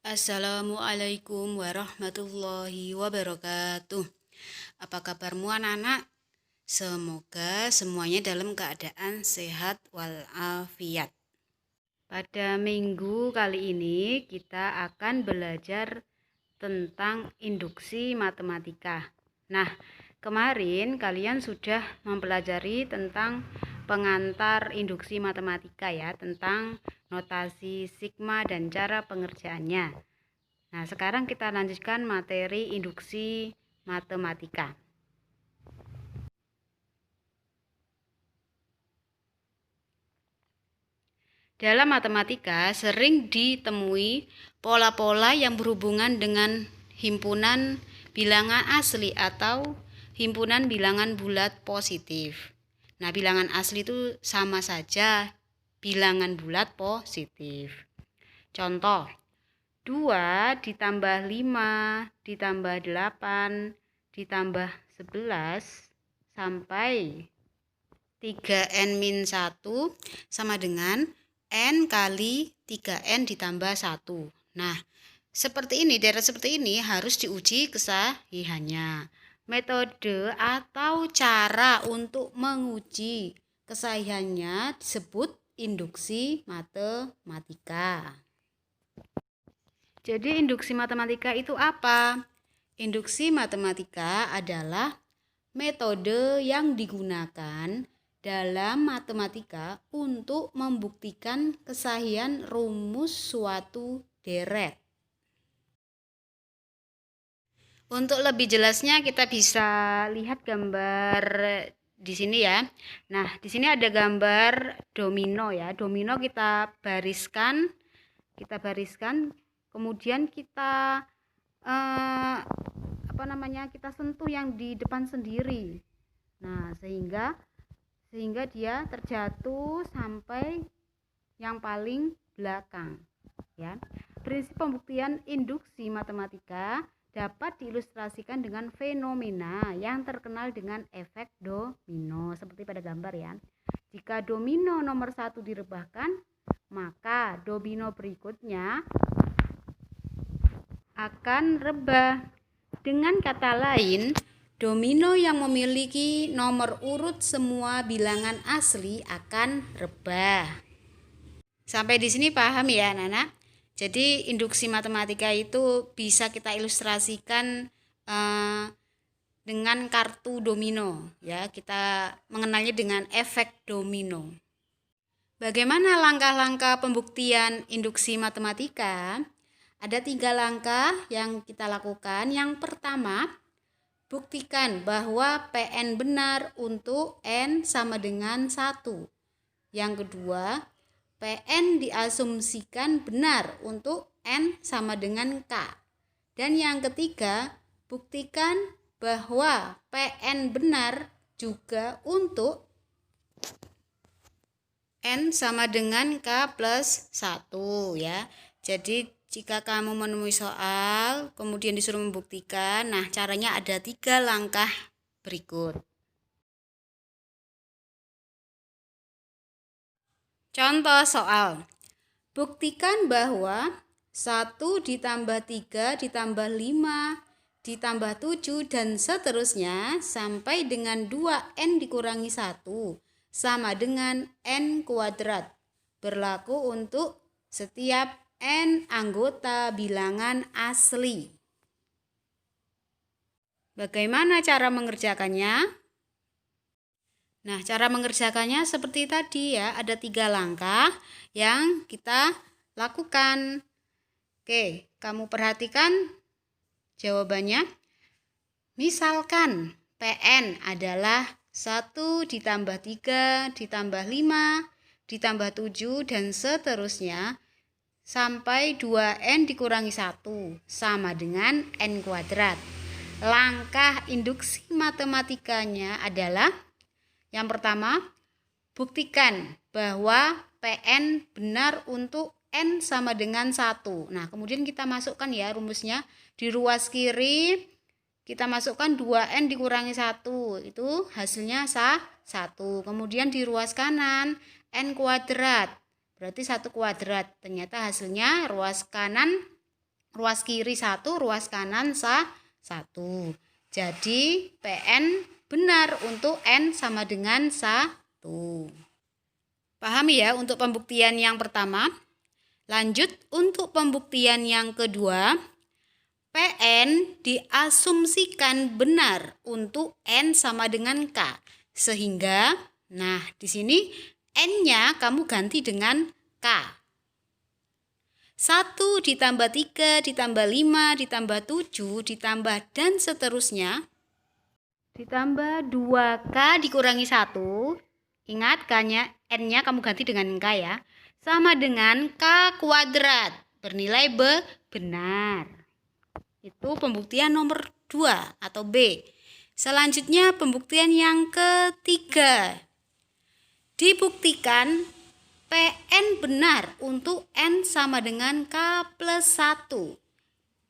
Assalamualaikum warahmatullahi wabarakatuh. Apa kabarmu anak-anak? Semoga semuanya dalam keadaan sehat walafiat. Pada minggu kali ini kita akan belajar tentang induksi matematika. Nah, kemarin kalian sudah mempelajari tentang pengantar induksi matematika ya, tentang notasi sigma dan cara pengerjaannya. Nah, sekarang kita lanjutkan materi induksi matematika. Dalam matematika sering ditemui pola-pola yang berhubungan dengan himpunan bilangan asli atau himpunan bilangan bulat positif. Nah, bilangan asli itu sama saja bilangan bulat positif. Contoh, 2 ditambah 5 ditambah 8 ditambah 11 sampai 3n-1 sama dengan n kali 3n ditambah 1. Nah, seperti ini, deret seperti ini harus diuji kesahihannya. Metode atau cara untuk menguji kesahihannya disebut induksi matematika. Jadi induksi matematika itu apa? Induksi matematika adalah metode yang digunakan dalam matematika untuk membuktikan kesahihan rumus suatu deret. Untuk lebih jelasnya kita bisa lihat gambar di sini ya. Nah, di sini ada gambar domino ya. Domino kita bariskan, kemudian kita kita sentuh yang di depan sendiri. Nah, sehingga dia terjatuh sampai yang paling belakang ya. Prinsip pembuktian induksi matematika dapat diilustrasikan dengan fenomena yang terkenal dengan efek domino seperti pada gambar ya. Jika domino nomor 1 direbahkan, maka domino berikutnya akan rebah. Dengan kata lain, domino yang memiliki nomor urut semua bilangan asli akan rebah. Sampai di sini paham ya, anak-anak? Jadi induksi matematika itu bisa kita ilustrasikan dengan kartu domino ya. Kita mengenalnya dengan efek domino. Bagaimana langkah-langkah pembuktian induksi matematika? Ada 3 langkah yang kita lakukan. Yang pertama, buktikan bahwa PN benar untuk N sama dengan 1. Yang kedua, PN diasumsikan benar untuk N sama dengan K. Dan yang ketiga, buktikan bahwa PN benar juga untuk N sama dengan K plus 1 ya. Jadi jika kamu menemui soal, kemudian disuruh membuktikan, nah caranya ada 3 langkah berikut. Contoh soal, buktikan bahwa 1 ditambah 3 ditambah 5 ditambah 7 dan seterusnya sampai dengan 2n dikurangi 1 sama dengan n kuadrat. Berlaku untuk setiap n anggota bilangan asli. Bagaimana cara mengerjakannya? Nah, cara mengerjakannya seperti tadi ya, ada 3 langkah yang kita lakukan. Oke, kamu perhatikan jawabannya. Misalkan PN adalah 1 ditambah 3 ditambah 5 ditambah 7 dan seterusnya sampai 2n dikurangi 1 sama dengan n kuadrat. Langkah induksi matematikanya adalah yang pertama, buktikan bahwa PN benar untuk n sama dengan 1. Nah, kemudian kita masukkan ya rumusnya. Di ruas kiri kita masukkan 2n dikurangi 1. Itu hasilnya 1. Kemudian di ruas kanan n kuadrat. Berarti 1 kuadrat. Ternyata hasilnya ruas kanan ruas kiri 1, ruas kanan 1. Jadi PN benar untuk N sama dengan 1. Pahami ya untuk pembuktian yang pertama. Lanjut untuk pembuktian yang kedua. PN diasumsikan benar untuk N sama dengan K. Sehingga, nah di sini N-nya kamu ganti dengan K. 1 ditambah 3 ditambah 5 ditambah 7 ditambah dan seterusnya. Ditambah 2K dikurangi 1. Ingat K-nya, N-nya kamu ganti dengan K ya. Sama dengan K kuadrat. Bernilai benar. Itu pembuktian nomor 2 atau B. Selanjutnya pembuktian yang ketiga. Dibuktikan PN benar untuk N sama dengan K plus 1.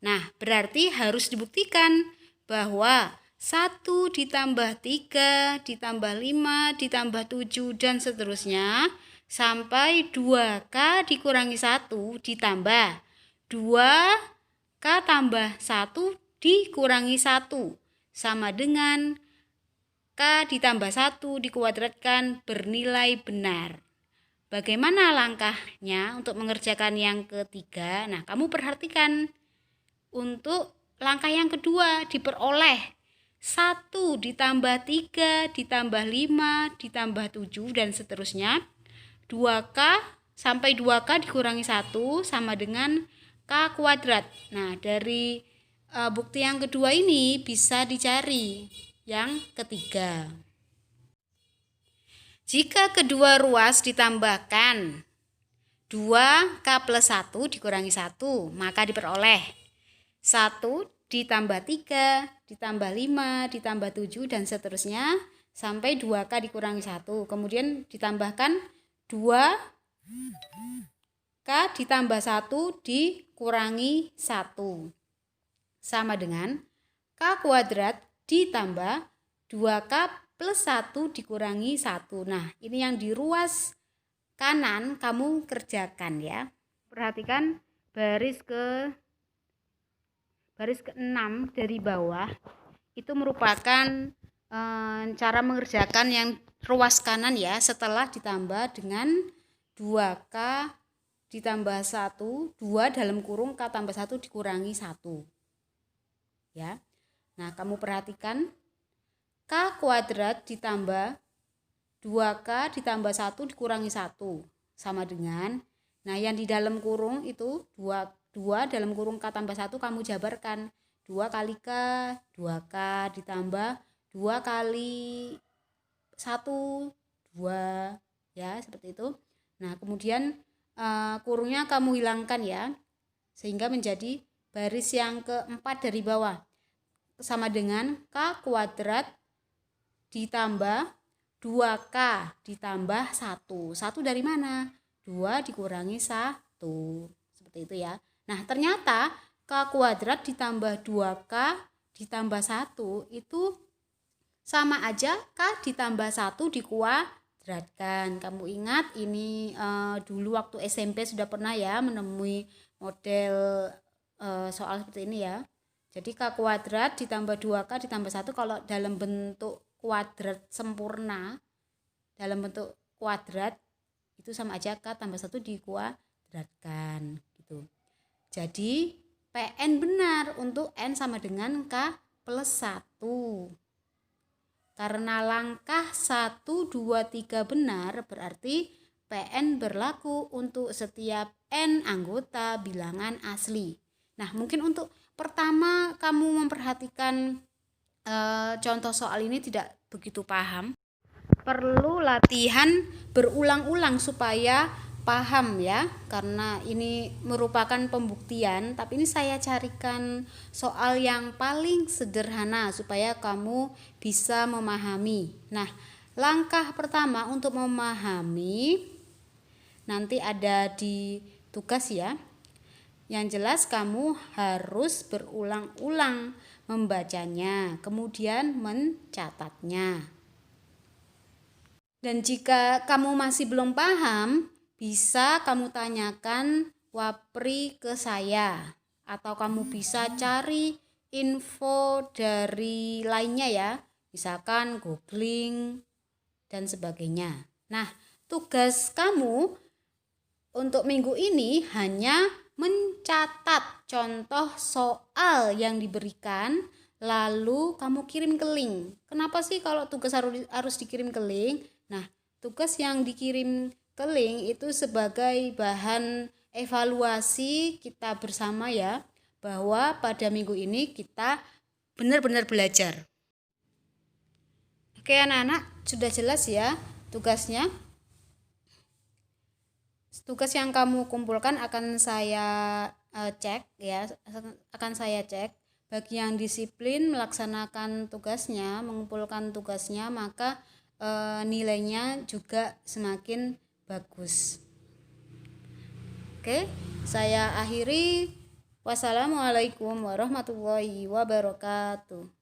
Nah, berarti harus dibuktikan bahwa 1 ditambah 3 ditambah 5 ditambah 7 dan seterusnya sampai 2K dikurangi 1 ditambah 2K tambah 1 dikurangi 1 sama dengan K ditambah 1 dikuadratkan bernilai benar. Bagaimana langkahnya untuk mengerjakan yang ketiga? Nah, kamu perhatikan. Untuk langkah yang kedua diperoleh 1 ditambah 3 ditambah 5 ditambah 7 dan seterusnya. 2K sampai 2K dikurangi 1 sama dengan K kuadrat. Nah, dari bukti yang kedua ini bisa dicari yang ketiga. Jika kedua ruas ditambahkan 2K plus 1 dikurangi 1, maka diperoleh 1 ditambah 3 ditambah 5 ditambah 7 dan seterusnya sampai 2K dikurangi 1. Kemudian ditambahkan 2K ditambah 1 dikurangi 1 sama dengan K kuadrat ditambah 2K plus 1 dikurangi 1. Nah, ini yang di ruas kanan kamu kerjakan ya. Perhatikan baris ke-6 dari bawah. Itu merupakan cara mengerjakan yang ruas kanan ya, setelah ditambah dengan 2K ditambah 1, 2 dalam kurung K tambah 1 dikurangi 1. Ya. Nah, kamu perhatikan K kuadrat ditambah 2K ditambah 1 dikurangi 1 sama dengan, nah yang di dalam kurung itu 2 dalam kurung K tambah 1 kamu jabarkan 2 kali K, 2K ditambah 2 kali 1, 2 ya, seperti itu. Nah, kemudian kurungnya kamu hilangkan ya, sehingga menjadi baris yang keempat dari bawah sama dengan K kuadrat ditambah 2K ditambah 1. 1 dari mana? 2 dikurangi 1. Seperti itu ya. Nah, ternyata K kuadrat ditambah 2K ditambah 1 itu sama aja K ditambah 1 dikuadratkan. Kamu ingat ini dulu waktu SMP sudah pernah ya menemui model soal seperti ini ya. Jadi K kuadrat ditambah 2K ditambah 1 kalau dalam bentuk kuadrat sempurna, dalam bentuk kuadrat itu sama aja K tambah 1 dikuadratkan gitu. Jadi PN benar untuk N sama dengan K plus 1. Karena langkah 1, 2, 3 benar, berarti PN berlaku untuk setiap N anggota bilangan asli. Nah, mungkin untuk pertama kamu memperhatikan contoh soal ini tidak begitu paham, perlu latihan berulang-ulang supaya paham ya, karena ini merupakan pembuktian, tapi ini saya carikan soal yang paling sederhana supaya kamu bisa memahami. Nah, langkah pertama untuk memahami nanti ada di tugas ya. Yang jelas kamu harus berulang-ulang membacanya, kemudian mencatatnya. Dan jika kamu masih belum paham, bisa kamu tanyakan wapri ke saya atau kamu bisa cari info dari lainnya ya, misalkan googling dan sebagainya. Nah, tugas kamu untuk minggu ini hanya mencatat contoh soal yang diberikan, lalu kamu kirim ke link. Kenapa sih kalau tugas harus dikirim ke link? Nah, tugas yang dikirim ke link itu sebagai bahan evaluasi kita bersama ya, bahwa pada minggu ini kita benar-benar belajar. Oke anak-anak, sudah jelas ya tugasnya? Tugas yang kamu kumpulkan akan saya cek ya, akan saya cek. Bagi yang disiplin melaksanakan tugasnya, mengumpulkan tugasnya, maka nilainya juga semakin bagus. Oke, saya akhiri. Wassalamualaikum warahmatullahi wabarakatuh.